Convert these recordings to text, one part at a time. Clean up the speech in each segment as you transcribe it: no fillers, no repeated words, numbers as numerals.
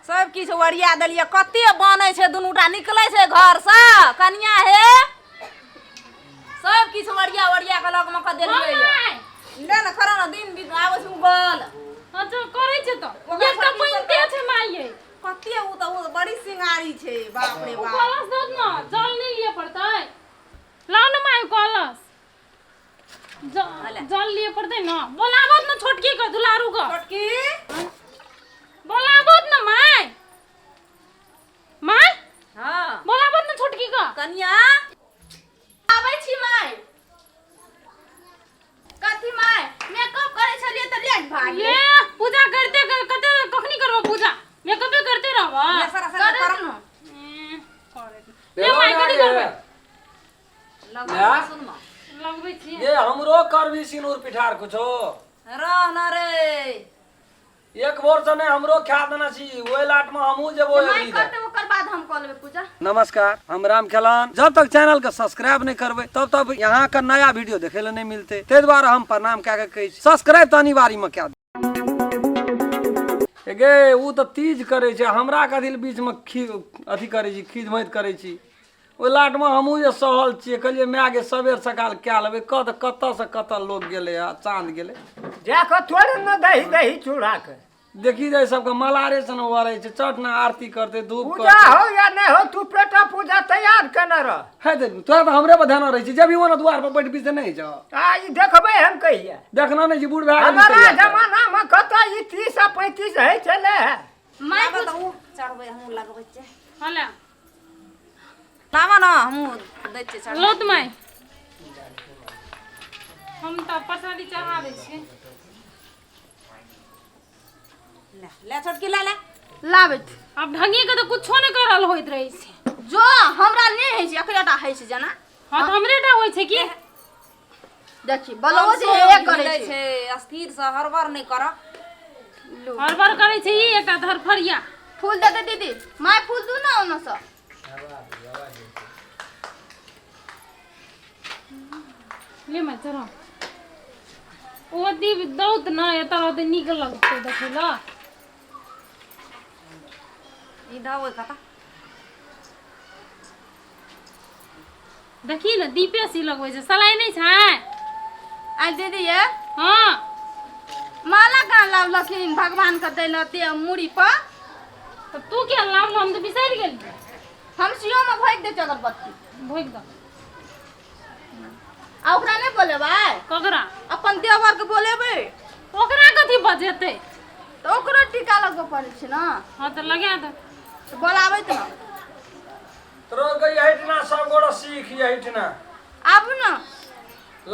सब किछ ओरिया देलिए। कते बनै छै दुनूटा निकलै छै घर से कनिया हे। सब किछ ओरिया ओरिया के लग में क देलिए ले न खरा न दिन दिन आबै छै उगल। अच्छा करै छै त ये त पैनते छै माइये। कते उ त बड़ी सिंगारी छै बाप रे बाप। कलश दद न जल नहीं लिए पड़तै। लाओ न माई कलश जल लिए पड़तै न। बोलाबत न छोटकी के दुलारू के। छोटकी बोलाबत न माई। माई हां बोलाबत न छोटकी के। कनिया आबै छी माई। कथी माई मेकअप करे छलिए त लेट भाग ले पूजा करते कते कखनी करबो पूजा। मेकअप करते रहबो। ले सारा सारा कर न। ले माई कथी करबे। लगबै सुन म लगबै छी। ये हमरो करबी सिनूर पिठार कुछो रह न रे। एक बोर से ने हमरो खा देना छी ओइ लाट में हमहू जेबो माई करते ओकर बाद हम क लेबे पूजा। नमस्कार हम राम खेलान। जब तक चैनल के सब्सक्राइब नहीं करबे तब तक यहाँ का नया वीडियो देखे ले नहीं मिलते। ते द्वारा हम प्रणाम कह के कही सब्सक्राइब तो अनिवार्य में क्या गे उ तो तीज करे छे हमरा कथी बीच में अथी करे छी खीज मत करे छी। ओइ लाट में हमहू जे सहल छिए कहलिए माय गे सबेर सकाल क्या लेबे कत से कत लोग गेले आ चांद गेले जाके थोड़े न दही दही चूड़ा के देखी जाए सबके मलारे से न वारे छे चट न आरती करते धूप पूजा करते। हो या नहीं हो तू पेटा पूजा तैयार केने रह। है दे तोरा तो हमरे पर ध्यान रही छी जब भी वो द्वार पर बैठ पीछे नहीं जा आ ई देखबे हम कहिया देखना नहीं जी बूढ़ भाई हमारा जमाना में कत ई 30 आ 35 है चले माई बताऊ चढ़बे हम लगबै छे। हला लावा न हम दै छे चढ़। लोत माई हम त प्रसादी चढ़ा दै छी। ले ले छोटकी ले ले लाबे अब ढंगी के तो कुछो नहीं करल होइत रही छै। जो हमरा नहीं है छै अकेटा है छै जना। हां त हमरेटा होय छै की। देखी बलवा जे एक करे छै अस्थिर से हरबर नहीं कर। हरबर करे छै ई एकटा धरफरिया। फूल दे दे दीदी माय फूल दू ना ओना स ले मैं चढ़ा ओ दी दौत ना एतर ओते नीक लगतै देखला। ई दाओ कता देखी न दीपे सी लगबै छै सलाई नहीं छै। आ दीदी ये हां माला का लावलखिन भगवान के दैला ते मुड़ी पर तो तू क्या लाव हम तो बिसर गेली। हम सियो में भोग दे अगरबत्ती भोग द आ ओकरा नहीं बोलेबै ककरा अपन देवर के बोलेबै ओकरा कथी बजेतै तो ओकरो टीका लगबे पड़े छै ना। हां त लगा दे तो बोलाबै त ना तोरो गई हटना सब गोड़ सीख हटना आबू ना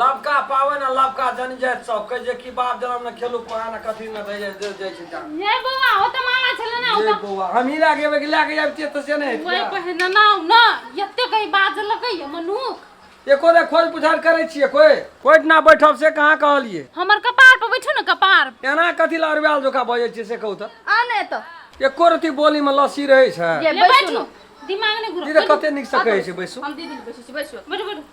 लबका पावे ना लबका जन जाय सब कह जे की बाप जन्म न खेलू पुराना कथी न दे जाय छै जा ये बौआ हो त माला छले ना ये बौआ हम ही लागे के लाके आबतिए त से नहीं ओए पहिने ना ना एते कहीं बाजलकै मनुख एको दे खोज पुछार करे छिए कोई ना बैठब से कहां कहलिए हमर कपार पे बैठो ना कपार एना कथी लरवाल जोका बजे छिए से कहू त आने तो एको रती बोली में लस्सी रहे छै। ये ले बैठू बैठो दिमाग ने घुरो दीदी कते निक से कहै छै बैसू हम दीदी बैठू छी बैठू बैठो बैठो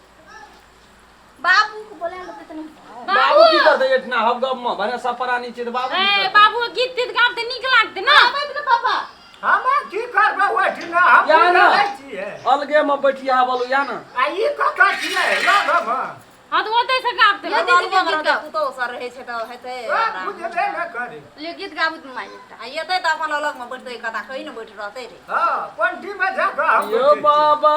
बाबू को बोले लगते तनी बाबू की करते इतना हम गप में भने सपरा नीचे त बाबू की ए करतै? बाबू गीत तीत गाबते नीक लागते ना। बैठ के पापा हम की करबे ओठना हम या ना बोलै छिए अलगे में बैठिया बोलू या ना आ ई कत छिए लगब हां तो ओते से गाबते ये दीदी के गीत गाओ तू तो सर रहे छै त हेतै बुझबे न करे ले गीत गाबू तुम माय एकटा आ येतै त अपन अलग में बैठतै कता कहीं न बैठ रहतै रे। हां पंटी में जाके हम यो बाबा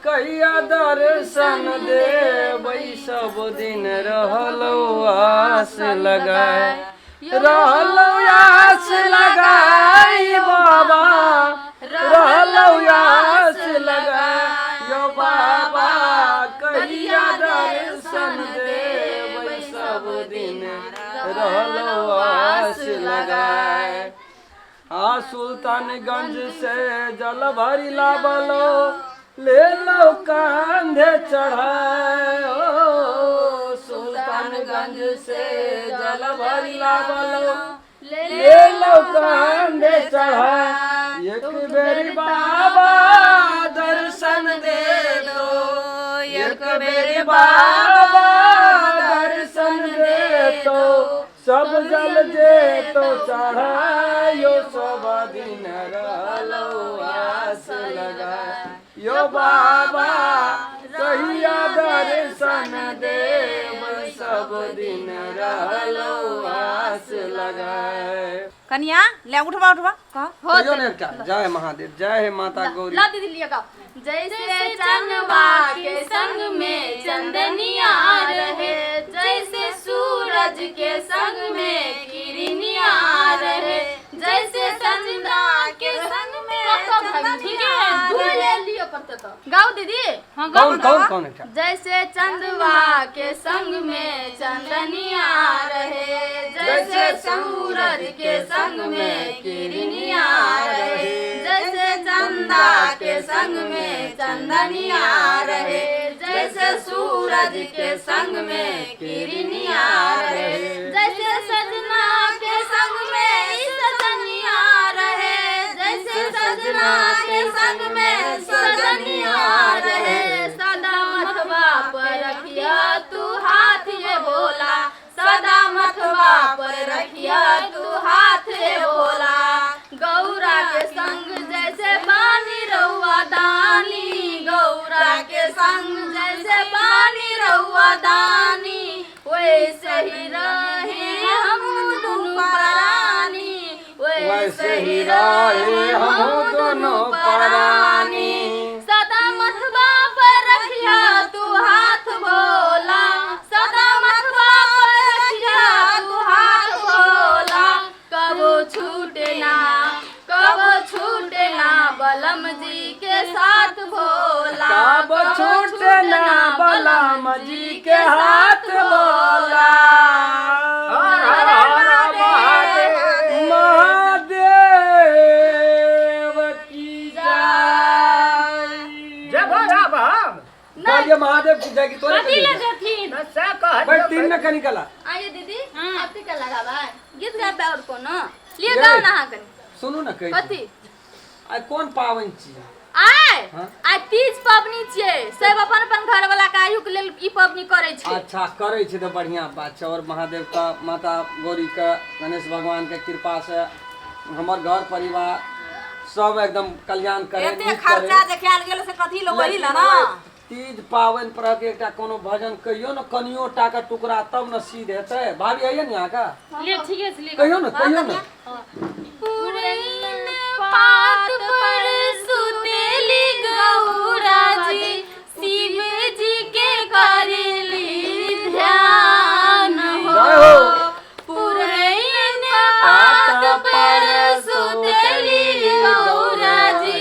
कहिया दर्शन देबै सब दिन रहलो आस लगाए रहलो आस लगाई बाबा रहलो आस लगाए यो बाबा कहिया दर्शन देबै सब दिन रहलो आस लगाए। आ सुल्तानगंज से जल भरी लाबलो ले लो कांधे चढ़ाए ओ सुल्तानगंज से जल भरी लाबलो ले लो कांधे चढ़ाए। एक बेरी बाबा दर्शन दे दो एक बेरी बाबा दर्शन दे दो सब जल जे तो चढ़ायो सब दिन रहलो आस लगाए यो बाबा कहिया दर्शन देव सब दिन रहलो आस लगाए। कन्या ले उठवा उठवा कह कहियो ने एकटा जय महादेव जय हे माता गौरी। ला दीदी लिया गाओ। जैसे चंदवा के संग में चंदनिया रहे, जैसे सूरज के संग में किरनिया रहे, जैसे चंदा के संग में ठीक है ले लियो पड़ता तो गाओ दीदी। हाँ गाओ कौन एकटा जैसे चंदवा के संग में चंदनिया रहे, जैसे सूरज के संग में किरनिया रहे, जैसे चंदा के संग में चंदनिया रहे, जैसे सूरज के संग में किरनिया रहे, जैसे सजना के संग में सजनिया रहे, जैसे सजना के संग में सजनिया रहे। सदा मथवा पर रखिया तू हाथ ये बोला, सदा मथवा पर रखिया तू हाथ ये बोला। गौरा के संग जैसे पानी रहुआ दानी, गौरा के संग जैसे पानी रहुआ दानी, वैसे ही रहे हम दोनों परानी, वैसे ही रहे हम दोनों परानी। सदा मथवा पर रखिया तू हाथ बोला, सदा मथवा पर रखिया तू हाथ बोला। कबो छूटे ना बलम जी के साथ भोला, कब छूटे ना बलम जी के हाथ बोला। हर हर हर महादेव महादेव की जय भोला बाम जय महादेव की जय की तोरे कथी ले जथिन नशा कह भाई तीन में कनी कला आइए दीदी हाँ। आपके क्या लगा भाई गीत गाबे और को ना लिए गाओ ना हाँ कनी सुनू ना कही कथी आई कौन पावन छी आय हाँ? आय तीज पबनी छियै सब अपन अपन घर वाला के आयु के लेल ई पबनी करे छै। अच्छा करे छै तो बढ़िया बात छै और महादेव का माता गौरी का गणेश भगवान के कृपा से हमर घर परिवार सब एकदम कल्याण करे एते नीक खर्चा करे। देखाल गेल से कथी लो वही ला ना तीज पावन पर के एकटा कोनो भजन कहियो न कनियो टा का टुकड़ा तब न सीध हेतै भाभी आइए न यहाँ का ले ठीक है ले कहियो न कहियो न पुरैन पात पर सुतेली गौरा जी, शिव जी के करेली ध्यान हो। जय हो। पुरैन पात पर सुतेली गौरा जी,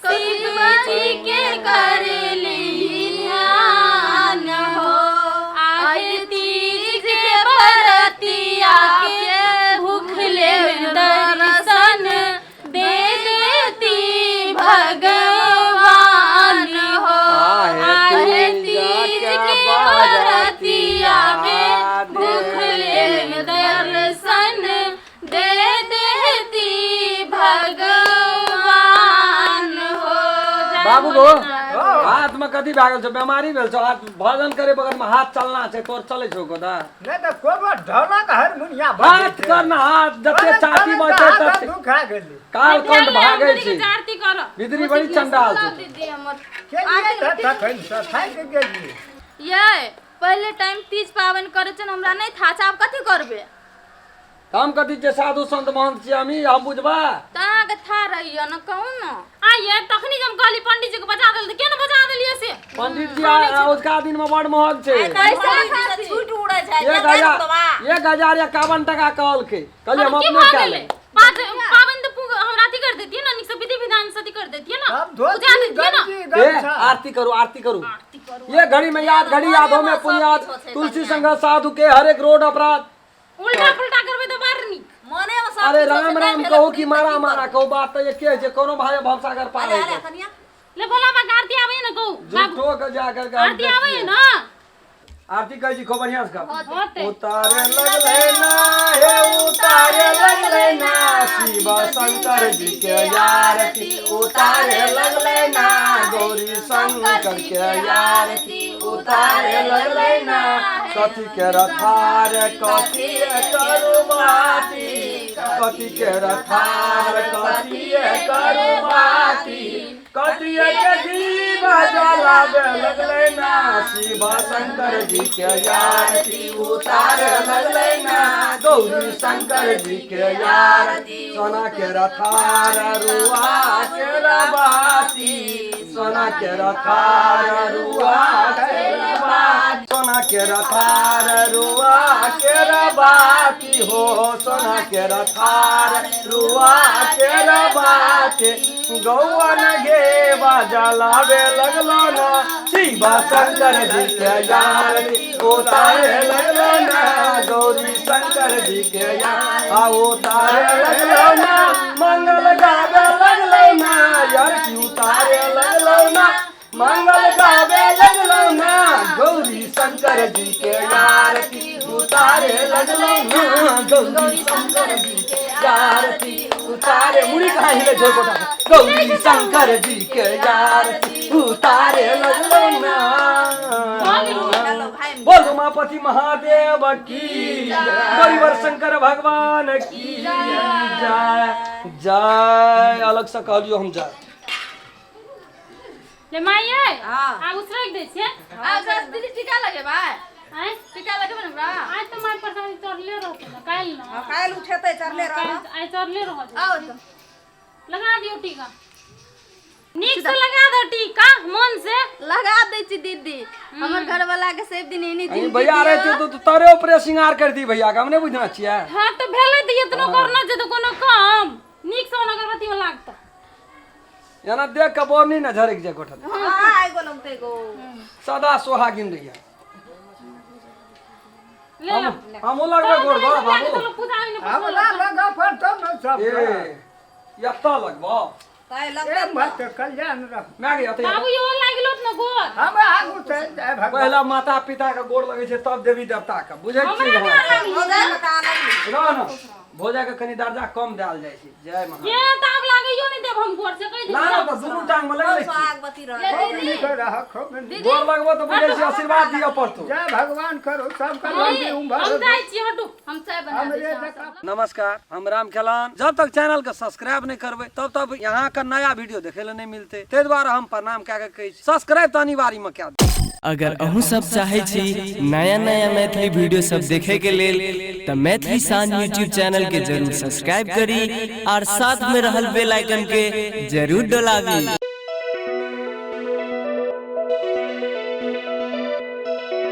शिव जी के करेली ध्यान हो। आज तीज के बरतिया के भूखले दर्शन दे देती भगवान हो। आहे तीज के बरतिया में भूखले दर्शन दे देती भगवान हो। बाबू गो हाथ में कथी भागल छौ बीमारी भेल छौ हाथ भजन करे बगल में हाथ चलना छै तोर चलै छौ गोदा नहीं तो कोनो ढोलक हारमोनिया हाथ करना हाथ जते चाटी बचे तते दुखा गेली काल कंठ भागै छै आरती कर बिदरी बड़ी चंडाल छौ दीदी हमर के लिए तखन से थाक गेली। ये पहले टाइम तीज पावन करे छन हमरा नहीं था आब कथी करबे हम कथी जे साधु संत महंत छी हम बुझबा ता के था रहियो न कहू न आइए तखनी जब कहली पंडित जी को बजा देल त केना बजा देलिए से पंडित जी उसका दिन में बड़ महग छै पैसा छूट उड़े छै 1051 टका कहल के कहलिए हम की अपने भाग कह गेले ले पाँच पावन तो हम राती कर देती है ना निक से विधि विधान से कर देती है ना हम बुझा धोती देती है ना गंजी ए गमछा आरती करू ये घड़ी में याद घड़ी यादों में पुण्याद तुलसी संग साधु के हर एक रोड अपराध उल्टा पुल्टा करबे तो बार निक मने में सब अरे राम राम कहो कि मारा मारा कहो बात तो ये के जे कोनो भाई भवसागर पार अरे है कनिया ले भोला बा आरती आवे ना कहू झूठो के जा कर के आरती आवे ना आरती कह जी खूब बढ़िया से गा होते उतारे लगले ना हे उतारे लगले ना शिव शंकर जी के आरती उतारे लगले ना गौरी शंकर के आरती उतारे लगले ना कथी के रथार कथी करुबाती कथी के रथार कथी करुबाती कथी के दीवा जलावे लगले ना शिव शंकर जी के आरती उतारे लगले ना गौरी शंकर जी के आरती सोना के रथार रुआ के रबाती सोना के रथार रुआ के रबाती सोना के रथार रुआ के रबाती हो सोना के रथार रुआ के रबाती गौवन गे बाजा लावे लगलो ना शिव शंकर जी के आरती उतारे लगलो ना गौरी शंकर जी के उतारे लगलो ना मंगल गावे लगलो ना यार की उतारे लगलो ना मंगल गावे लगलो ना गौरी शंकर जी के आरती उतारे लगलो ना गौरी शंकर जी के आरती उतारे मुड़ी कहाँ हिले जोर कोटा गौरी शंकर जी के आरती उतारे लगलो ना बोल उमापति महादेव की गौरीवर शंकर भगवान की जय जय अलग से कहलियो हम जय ले माये हां आ उसरक दे छे आ दीदी टीका लगे भाई हैं टीका लगे हमरा आज तो मार पर चढ़ले रहते ना काल ना काल उठेते चढ़ले रह आज चढ़ले रह आओ तो लगा दियो टीका नीक से लगा दो टीका मन से लगा दे छी दीदी हमर घर वाला के सब दिन एनी दिन भैया रहे तो तारे ऊपर श्रृंगार कर दी भैया हम नहीं बुझना चाहिए हां तो भेले त इतना करना छै तो कोनो काम नीक से अगरबत्ती में लागता याना देख के बोर नहीं ना झरक जाए कोठा हां आइ गो लगते गो सदा सोहागिन रहिया ले लो हम लगबे गोड़ गो बाबू तो पूजा में हम ला लगा पर तुम न सब ए यत्ता लगबो काल ए लगते मत कल्याण रख मैं गया तो बाबू यो लागलो न गोर हम आगू से जय भगवान पहला माता पिता के गोड़ लगे छै तब देवी देवता के बुझै छी हमरा हम हो जाए बता लगली ना ना भोजा के कनी दर्जा कम देल जाय छै जय महा ये ताब लागइयो नहीं देब हम गोर से कह दे ना ना तो दुनू टांग में लगले छी स्वागवती रह खूब नीक रह खूब नीक। गोड़ लगबो तो बुझै छी आशीर्वाद दियो पड़तो जय भगवान करो सब का लंबी उम्र हम जाई छी हटू हम चाय बना हमरे दे देखा नमस्कार हम राम खेलान जब तक चैनल के सब्सक्राइब नहीं करबे तब तक यहाँ का नया वीडियो देखे ले नहीं मिलते ते द्वारा हम प्रणाम कह के कही सब्सक्राइब तो अनिवार्य में क्या अगर अहूँ सब चाहे छी नया नया मैथिली वीडियो सब देखे के लेल तो मैथिली शान यूट्यूब चैनल के जरूर सब्सक्राइब करी और साथ में रहल बेल आइकन के जरूर दबावी।